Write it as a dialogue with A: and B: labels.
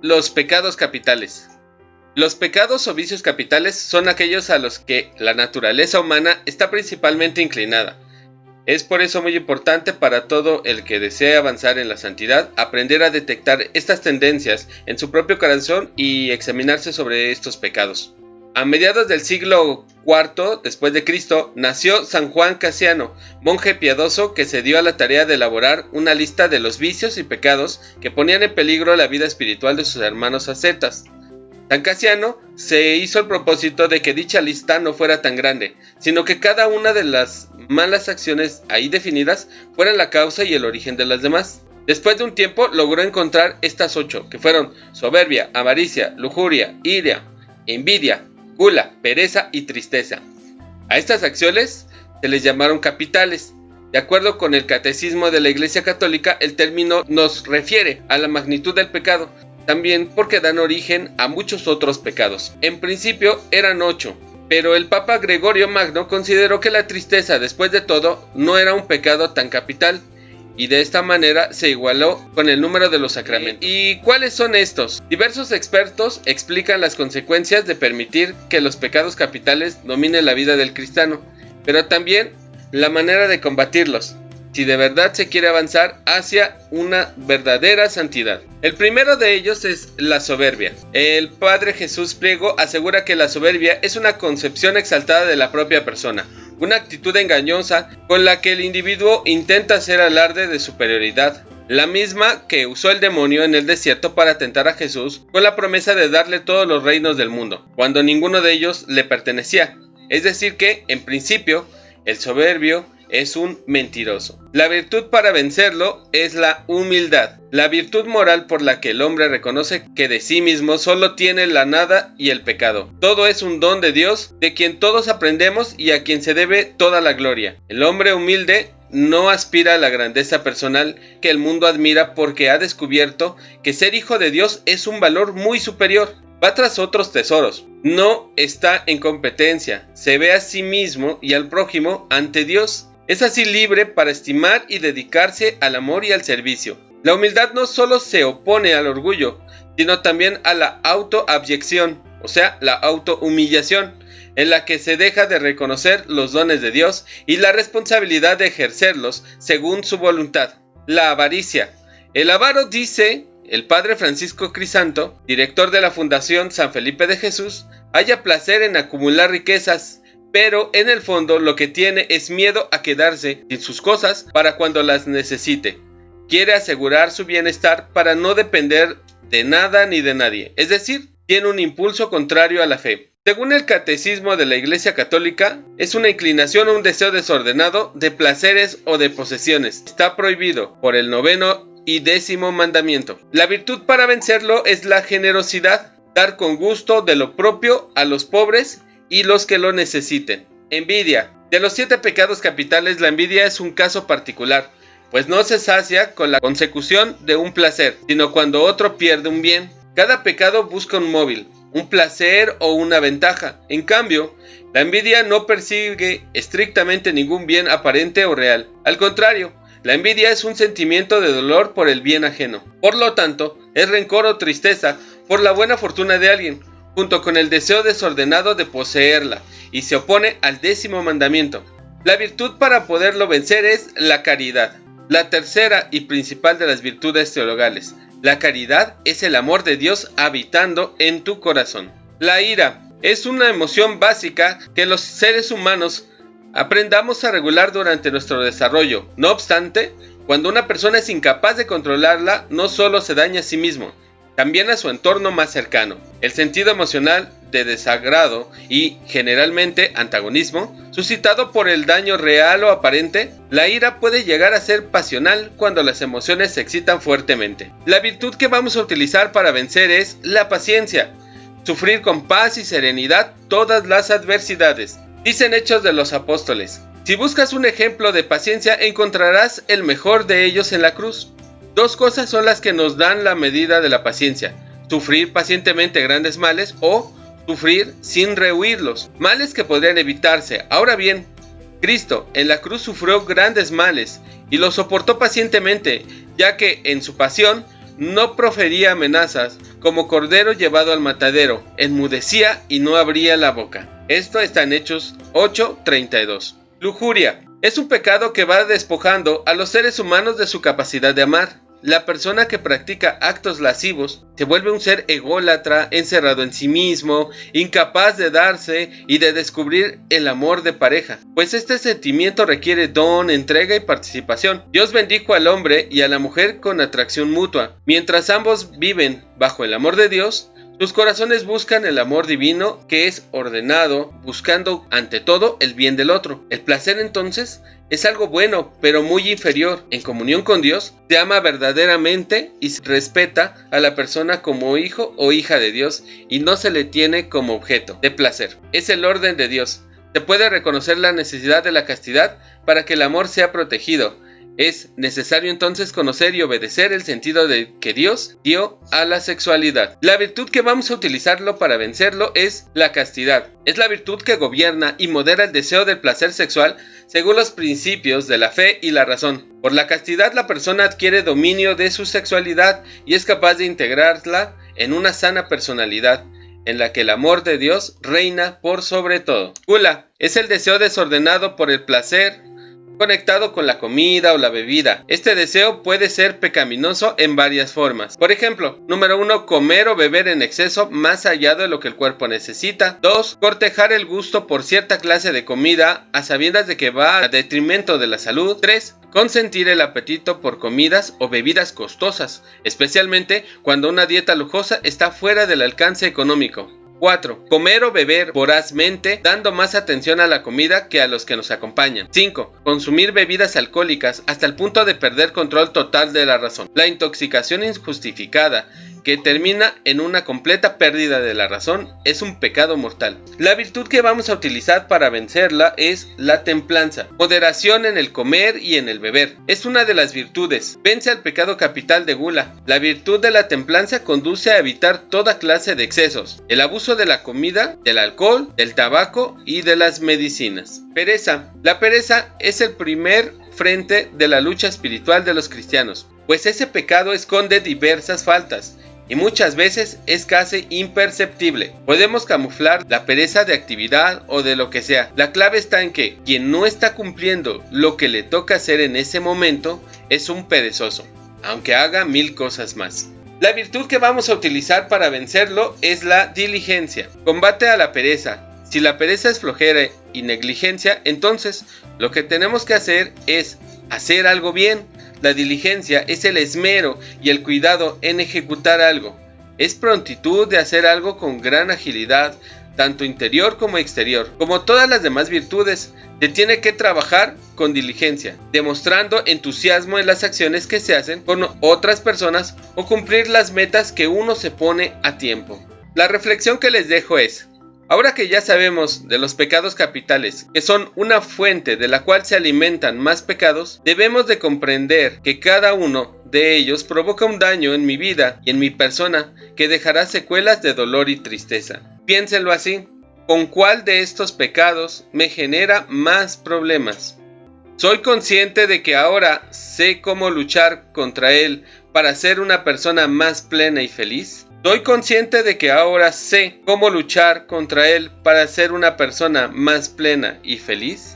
A: Los pecados capitales. Los pecados o vicios capitales son aquellos a los que la naturaleza humana está principalmente inclinada. Es por eso muy importante para todo el que desee avanzar en la santidad aprender a detectar estas tendencias en su propio corazón y examinarse sobre estos pecados. A mediados del siglo IV después de Cristo nació San Juan Cassiano, monje piadoso que se dio a la tarea de elaborar una lista de los vicios y pecados que ponían en peligro la vida espiritual de sus hermanos ascetas. San Cassiano se hizo el propósito de que dicha lista no fuera tan grande, sino que cada una de las malas acciones ahí definidas fuera la causa y el origen de las demás. Después de un tiempo logró encontrar estas 8, que fueron soberbia, avaricia, lujuria, ira, envidia, gula, pereza y tristeza. A estas acciones se les llamaron capitales. De acuerdo con el Catecismo de la Iglesia Católica, el término nos refiere a la magnitud del pecado, también porque dan origen a muchos otros pecados. En principio eran 8, pero el Papa Gregorio Magno consideró que la tristeza, después de todo, no era un pecado tan capital, y de esta manera se igualó con el número de los sacramentos. ¿Y cuáles son estos? Diversos expertos explican las consecuencias de permitir que los pecados capitales dominen la vida del cristiano, pero también la manera de combatirlos, si de verdad se quiere avanzar hacia una verdadera santidad. El primero de ellos es la soberbia. El Padre Jesús Pliego asegura que la soberbia es una concepción exaltada de la propia persona, una actitud engañosa con la que el individuo intenta hacer alarde de superioridad, la misma que usó el demonio en el desierto para tentar a Jesús con la promesa de darle todos los reinos del mundo, cuando ninguno de ellos le pertenecía. Es decir que, en principio, el soberbio es un mentiroso. La virtud para vencerlo es la humildad, la virtud moral por la que el hombre reconoce que de sí mismo solo tiene la nada y el pecado. Todo es un don de Dios, de quien todos aprendemos y a quien se debe toda la gloria. El hombre humilde no aspira a la grandeza personal que el mundo admira porque ha descubierto que ser hijo de Dios es un valor muy superior. Va tras otros tesoros, no está en competencia, se ve a sí mismo y al prójimo ante Dios. Es así libre para estimar y dedicarse al amor y al servicio. La humildad no solo se opone al orgullo, sino también a la autoabyección, o sea, la autohumillación, en la que se deja de reconocer los dones de Dios y la responsabilidad de ejercerlos según su voluntad. La avaricia. El avaro, dice el Padre Francisco Crisanto, director de la Fundación San Felipe de Jesús, halla placer en acumular riquezas, pero en el fondo lo que tiene es miedo a quedarse sin sus cosas para cuando las necesite. Quiere asegurar su bienestar para no depender de nada ni de nadie, es decir, tiene un impulso contrario a la fe. Según el Catecismo de la Iglesia Católica, es una inclinación o un deseo desordenado de placeres o de posesiones. Está prohibido por el 9º y 10º mandamiento. La virtud para vencerlo es la generosidad, dar con gusto de lo propio a los pobres y los que lo necesiten. Envidia. De los 7 pecados capitales, la envidia es un caso particular, pues no se sacia con la consecución de un placer, sino cuando otro pierde un bien. Cada pecado busca un móvil, un placer o una ventaja. En cambio, la envidia no persigue estrictamente ningún bien aparente o real. Al contrario, la envidia es un sentimiento de dolor por el bien ajeno. Por lo tanto, es rencor o tristeza por la buena fortuna de alguien, junto con el deseo desordenado de poseerla, y se opone al 10º mandamiento. La virtud para poderlo vencer es la caridad, la tercera y principal de las virtudes teologales. La caridad es el amor de Dios habitando en tu corazón. La ira es una emoción básica que los seres humanos aprendamos a regular durante nuestro desarrollo. No obstante, cuando una persona es incapaz de controlarla, no solo se daña a sí mismo, también a su entorno más cercano. El sentido emocional de desagrado y, generalmente, antagonismo, suscitado por el daño real o aparente, la ira puede llegar a ser pasional cuando las emociones se excitan fuertemente. La virtud que vamos a utilizar para vencer es la paciencia, sufrir con paz y serenidad todas las adversidades. Dicen Hechos de los Apóstoles: si buscas un ejemplo de paciencia, encontrarás el mejor de ellos en la cruz. 2 cosas son las que nos dan la medida de la paciencia: sufrir pacientemente grandes males o sufrir sin rehuirlos, males que podrían evitarse. Ahora bien, Cristo en la cruz sufrió grandes males y los soportó pacientemente, ya que en su pasión no profería amenazas, como cordero llevado al matadero, enmudecía y no abría la boca. Esto está en Hechos 8:32. Lujuria. Es un pecado que va despojando a los seres humanos de su capacidad de amar. La persona que practica actos lascivos se vuelve un ser ególatra, encerrado en sí mismo, incapaz de darse y de descubrir el amor de pareja, pues este sentimiento requiere don, entrega y participación. Dios bendijo al hombre y a la mujer con atracción mutua. Mientras ambos viven bajo el amor de Dios, sus corazones buscan el amor divino que es ordenado, buscando ante todo el bien del otro. El placer entonces es algo bueno, pero muy inferior. En comunión con Dios, se ama verdaderamente y se respeta a la persona como hijo o hija de Dios y no se le tiene como objeto de placer. Es el orden de Dios. Se puede reconocer la necesidad de la castidad para que el amor sea protegido. Es necesario entonces conocer y obedecer el sentido que Dios dio a la sexualidad. La virtud que vamos a utilizarlo para vencerlo es la castidad. Es la virtud que gobierna y modera el deseo del placer sexual según los principios de la fe y la razón. Por la castidad la persona adquiere dominio de su sexualidad y es capaz de integrarla en una sana personalidad, en la que el amor de Dios reina por sobre todo. Gula es el deseo desordenado por el placer, conectado con la comida o la bebida. Este deseo puede ser pecaminoso en varias formas. Por ejemplo, número 1, comer o beber en exceso más allá de lo que el cuerpo necesita. 2, cortejar el gusto por cierta clase de comida a sabiendas de que va a detrimento de la salud. 3, consentir el apetito por comidas o bebidas costosas, especialmente cuando una dieta lujosa está fuera del alcance económico. 4. Comer o beber vorazmente, dando más atención a la comida que a los que nos acompañan. 5. Consumir bebidas alcohólicas hasta el punto de perder control total de la razón. La intoxicación injustificada, que termina en una completa pérdida de la razón, es un pecado mortal. La virtud que vamos a utilizar para vencerla es la templanza, moderación en el comer y en el beber. Es una de las virtudes. Vence al pecado capital de gula. La virtud de la templanza conduce a evitar toda clase de excesos, el abuso de la comida, del alcohol, del tabaco y de las medicinas. Pereza. La pereza es el primer frente de la lucha espiritual de los cristianos, pues ese pecado esconde diversas faltas y muchas veces es casi imperceptible. Podemos camuflar la pereza de actividad o de lo que sea. La clave está en que quien no está cumpliendo lo que le toca hacer en ese momento es un perezoso, aunque haga 1000 cosas más. La virtud que vamos a utilizar para vencerlo es la diligencia. Combate a la pereza. Si la pereza es flojera y negligencia, entonces lo que tenemos que hacer es hacer algo bien. La diligencia es el esmero y el cuidado en ejecutar algo. Es prontitud de hacer algo con gran agilidad, tanto interior como exterior. Como todas las demás virtudes, se tiene que trabajar con diligencia, demostrando entusiasmo en las acciones que se hacen con otras personas o cumplir las metas que uno se pone a tiempo. La reflexión que les dejo es: ahora que ya sabemos de los pecados capitales, que son una fuente de la cual se alimentan más pecados, debemos de comprender que cada uno de ellos provoca un daño en mi vida y en mi persona que dejará secuelas de dolor y tristeza. Piénsenlo así: ¿con cuál de estos pecados me genera más problemas? Soy consciente de que ahora sé cómo luchar contra él para ser una persona más plena y feliz. ¿Soy consciente de que ahora sé cómo luchar contra él para ser una persona más plena y feliz?